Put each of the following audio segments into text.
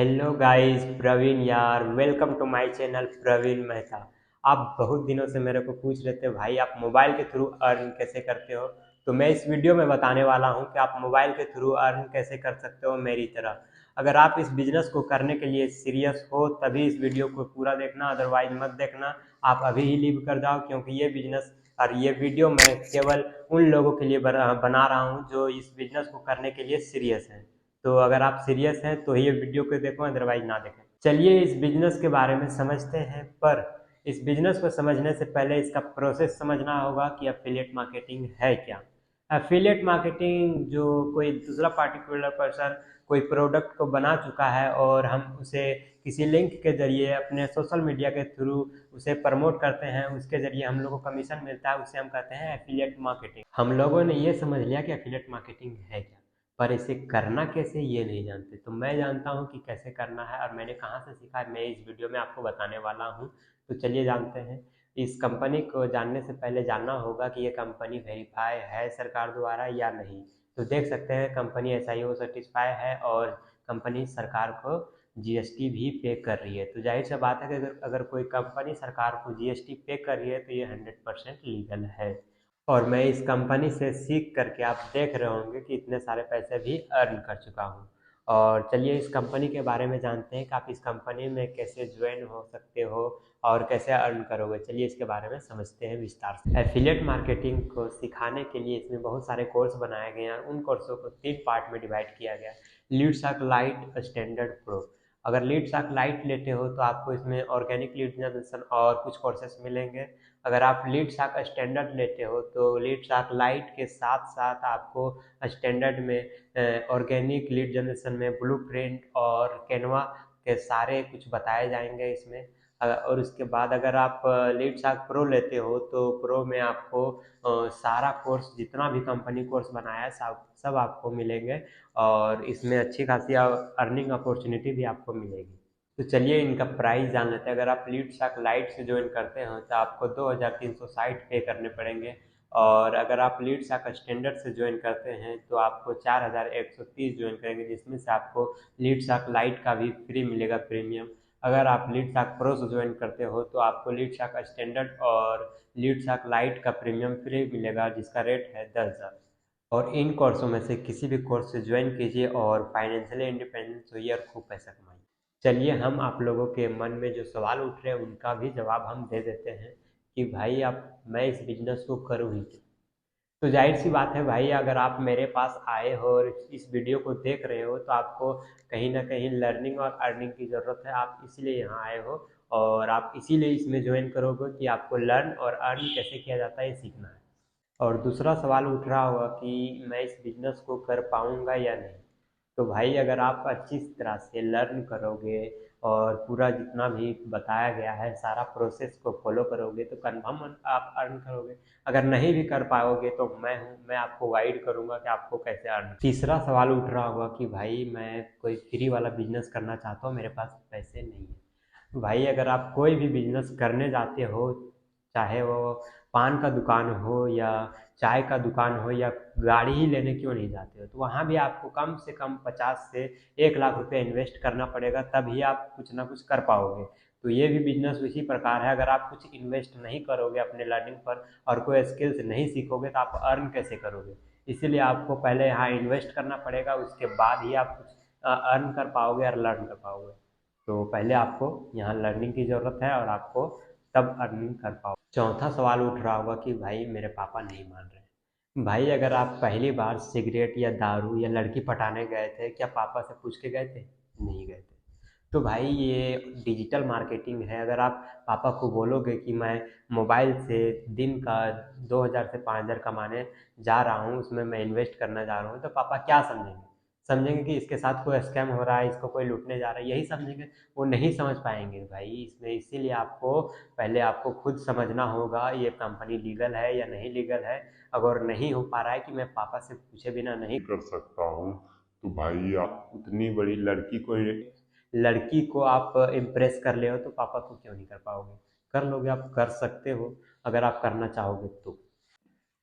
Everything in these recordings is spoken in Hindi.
हेलो गाइस, प्रवीण यार, welcome to my channel Praveen Mehta. आप बहुत दिनों से मेरे को पूछ रहे थे भाई आप मोबाइल के थ्रू अर्न कैसे करते हो। तो मैं इस वीडियो में बताने वाला हूं कि आप मोबाइल के थ्रू अर्न कैसे कर सकते हो मेरी तरह। अगर आप इस बिजनेस को करने के लिए सीरियस हो तभी इस वीडियो को पूरा देखना, अदरवाइज मत देखना। आप अभी ही लीव कर जाओ, क्योंकि ये बिजनेस और ये वीडियो मैं केवल उन लोगों के लिए बना रहा हूँ जो इस बिजनेस को करने के लिए सीरियस हैं। तो अगर आप सीरियस हैं तो ये वीडियो को देखो, अदरवाइज ना देखें। चलिए इस बिजनेस के बारे में समझते हैं, पर इस बिजनेस को समझने से पहले इसका प्रोसेस समझना होगा कि एफिलिएट मार्केटिंग है क्या। एफिलिएट मार्केटिंग जो कोई दूसरा पार्टिकुलर पर्सन कोई प्रोडक्ट को बना चुका है और हम उसे किसी लिंक के जरिए अपने सोशल मीडिया के थ्रू उसे प्रमोट करते हैं, उसके जरिए हम लोग को कमीशन मिलता है, उसे हम कहते हैं एफिलिएट मार्केटिंग। हम लोगों ने ये समझ लिया कि एफिलिएट मार्केटिंग है क्या, पर इसे करना कैसे ये नहीं जानते। तो मैं जानता हूँ कि कैसे करना है और मैंने कहाँ से सीखा है, मैं इस वीडियो में आपको बताने वाला हूँ। तो चलिए जानते हैं। इस कंपनी को जानने से पहले जानना होगा कि ये कंपनी वेरीफाई है सरकार द्वारा या नहीं। तो देख सकते हैं कंपनी SIO सर्टिफाई है और कंपनी सरकार को GST भी पे कर रही है। तो जाहिर सी बात है कि अगर कोई कंपनी सरकार को GST पे कर रही है तो ये 100% लीगल है। और मैं इस कंपनी से सीख करके आप देख रहे होंगे कि इतने सारे पैसे भी अर्न कर चुका हूँ। और चलिए इस कंपनी के बारे में जानते हैं कि आप इस कंपनी में कैसे ज्वाइन हो सकते हो और कैसे अर्न करोगे। चलिए इसके बारे में समझते हैं विस्तार से। एफिलिएट मार्केटिंग को सिखाने के लिए इसमें बहुत सारे कोर्स बनाए गए हैं। उन कोर्सों को 3 पार्ट में डिवाइड किया गया है। Lead shark light, standard, pro. अगर लीड शार्क लाइट लेते हो तो आपको इसमें ऑर्गेनिक लीड जनरेशन और कुछ कोर्सेस मिलेंगे। अगर आप लीड शार्क स्टैंडर्ड लेते हो तो लीड शार्क लाइट के साथ साथ आपको स्टैंडर्ड में ऑर्गेनिक लीड जनरेशन में ब्लूप्रिंट और कैनवा के सारे कुछ बताए जाएंगे इसमें। और उसके बाद अगर आप लीड शार्क प्रो लेते हो तो प्रो में आपको सारा कोर्स जितना भी कंपनी कोर्स बनाया है सब सब आपको मिलेंगे। और इसमें अच्छी खासी अर्निंग अपॉर्चुनिटी भी आपको मिलेगी। तो चलिए इनका प्राइस जान लेते हैं। अगर आप लीड शार्क लाइट से ज्वाइन करते हैं तो आपको 2360 पे करने पड़ेंगे। और अगर आप लीड शार्क स्टैंडर्ड से ज्वाइन करते हैं तो आपको 4130 ज्वाइन करेंगे, जिसमें से आपको लीड शार्क लाइट का भी फ्री मिलेगा, प्रीमियम। अगर आप लीड शार्क प्रो से ज्वाइन करते हो तो आपको लीड शार्क स्टैंडर्ड और लीड शार्क लाइट का प्रीमियम फ्री मिलेगा, जिसका रेट है 10,000। और इन कोर्सों में से किसी भी कोर्स से ज्वाइन कीजिए और फाइनेंशियली इंडिपेंडेंस होइए और खूब पैसा कमाइए। चलिए हम आप लोगों के मन में जो सवाल उठ रहे हैं उनका भी जवाब हम दे देते हैं कि भाई आप मैं इस बिजनेस को करूँ ही क्यों। तो जाहिर सी बात है भाई, अगर आप मेरे पास आए हो और इस वीडियो को देख रहे हो तो आपको कहीं ना कहीं लर्निंग और अर्निंग की ज़रूरत है। आप इसीलिए यहाँ आए हो और आप इसीलिए इसमें ज्वाइन करोगे कि आपको लर्न और अर्न कैसे किया जाता है ये सीखना है। और दूसरा सवाल उठ रहा होगा कि मैं इस बिजनेस को कर पाऊंगा या नहीं। तो भाई अगर आप अच्छी तरह से लर्न करोगे और पूरा जितना भी बताया गया है सारा प्रोसेस को फॉलो करोगे तो कन्फर्म आप अर्न करोगे। अगर नहीं भी कर पाओगे तो मैं हूँ, मैं आपको गाइड करूंगा कि आपको कैसे अर्न। तीसरा सवाल उठ रहा होगा कि भाई मैं कोई फ्री वाला बिजनेस करना चाहता हूँ, मेरे पास पैसे नहीं है। भाई अगर आप कोई भी बिजनेस करने जाते हो, चाहे वो पान का दुकान हो या चाय का दुकान हो या गाड़ी ही लेने क्यों नहीं जाते हो, तो वहाँ भी आपको कम से कम 50 से 1 लाख रुपए इन्वेस्ट करना पड़ेगा, तभी आप कुछ ना कुछ कर पाओगे। तो ये भी बिजनेस इसी प्रकार है। अगर आप कुछ इन्वेस्ट नहीं करोगे अपने लर्निंग पर और कोई स्किल्स नहीं सीखोगे तो आप अर्न कैसे करोगे। इसीलिए आपको पहले यहाँ इन्वेस्ट करना पड़ेगा, उसके बाद ही आप कुछ अर्न कर पाओगे और लर्न कर पाओगे। तो पहले आपको यहाँ लर्निंग की ज़रूरत है और आपको तब अर्निंग कर पाओ। चौथा सवाल उठ रहा होगा कि भाई मेरे पापा नहीं मान रहे। भाई अगर आप पहली बार सिगरेट या दारू या लड़की पटाने गए थे, क्या पापा से पूछ के गए थे? नहीं गए थे। तो भाई ये डिजिटल मार्केटिंग है। अगर आप पापा को बोलोगे कि मैं मोबाइल से दिन का 2000 से 5000 कमाने जा रहा हूँ, उसमें मैं इन्वेस्ट करना जा रहा हूँ, तो पापा क्या समझेंगे? समझेंगे कि इसके साथ कोई स्कैम हो रहा है, इसको कोई लूटने जा रहा है, यही समझेंगे। वो नहीं समझ पाएंगे भाई इसमें। इसीलिए आपको पहले आपको खुद समझना होगा ये कंपनी लीगल है या नहीं लीगल है। अगर नहीं हो पा रहा है कि मैं पापा से पूछे बिना नहीं कर सकता हूँ, तो भाई आप उतनी बड़ी लड़की को लड़की को आप इम्प्रेस कर ले हो तो पापा को क्यों नहीं कर पाओगे? कर लोगे, आप कर सकते हो अगर आप करना चाहोगे तो।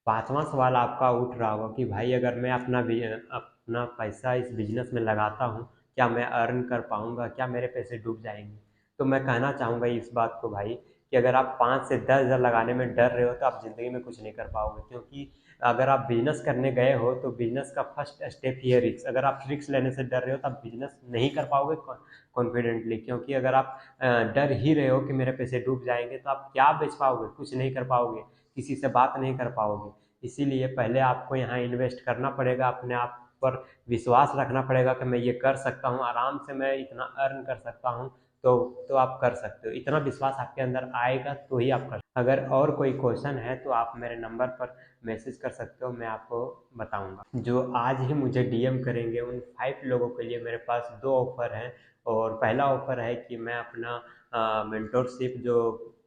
पांचवा सवाल आपका उठ रहा होगा कि भाई अगर मैं अपना पैसा इस बिजनेस में लगाता हूँ, क्या मैं अर्न कर पाऊँगा, क्या मेरे पैसे डूब जाएंगे। तो मैं कहना चाहूँगा इस बात को भाई कि अगर आप 5 से 10 हज़ार लगाने में डर रहे हो तो आप ज़िंदगी में कुछ नहीं कर पाओगे, क्योंकि अगर आप बिजनेस करने गए हो तो बिजनेस का फर्स्ट स्टेप ही है रिस्क। अगर आप रिस्क लेने से डर रहे हो तो आप बिजनेस नहीं कर पाओगे कॉन्फिडेंटली, क्योंकि अगर आप डर ही रहे हो कि मेरे पैसे डूब जाएंगे तो आप क्या बेच पाओगे, कुछ नहीं कर पाओगे, किसी से बात नहीं कर पाओगे। इसीलिए पहले आपको यहाँ इन्वेस्ट करना पड़ेगा, अपने आप पर विश्वास रखना पड़ेगा कि मैं ये कर सकता हूँ, आराम से मैं इतना अर्न कर सकता हूँ। तो आप कर सकते हो, इतना विश्वास आपके अंदर आएगा तो ही आप कर। अगर और कोई क्वेश्चन है तो आप मेरे नंबर पर मैसेज कर सकते हो, मैं आपको बताऊंगा। जो आज ही मुझे डीएम करेंगे उन 5 लोगों के लिए मेरे पास 2 ऑफर हैं। और पहला ऑफर है कि मैं अपना मेंटोरशिप जो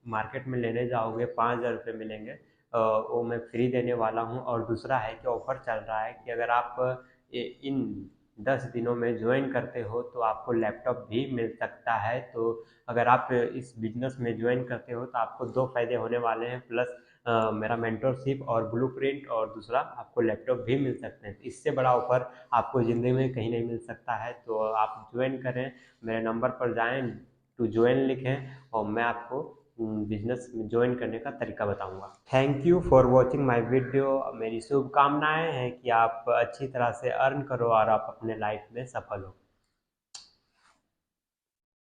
मार्केट में लेने जाओगे 5,000 रुपये मिलेंगे, वो मैं फ्री देने वाला हूँ। और दूसरा है कि ऑफर चल रहा है कि अगर आप इन 10 दिनों में ज्वाइन करते हो तो आपको लैपटॉप भी मिल सकता है। तो अगर आप इस बिजनेस में ज्वाइन करते हो तो आपको 2 फायदे होने वाले हैं, प्लस मेरा मेंटोरशिप और ब्लूप्रिंट, और दूसरा आपको लैपटॉप भी मिल सकते हैं। इससे बड़ा ऑफर आपको ज़िंदगी में कहीं नहीं मिल सकता है। तो आप ज्वाइन करें, मेरे नंबर पर जाएं, टू ज्वाइन लिखें और मैं आपको बिजनेस में ज्वाइन करने का तरीका बताऊंगा। Thank you for watching my video. मेरी शुभकामनाएं हैं कि आप अच्छी तरह से अर्न करो और आप अपने लाइफ में सफल हो।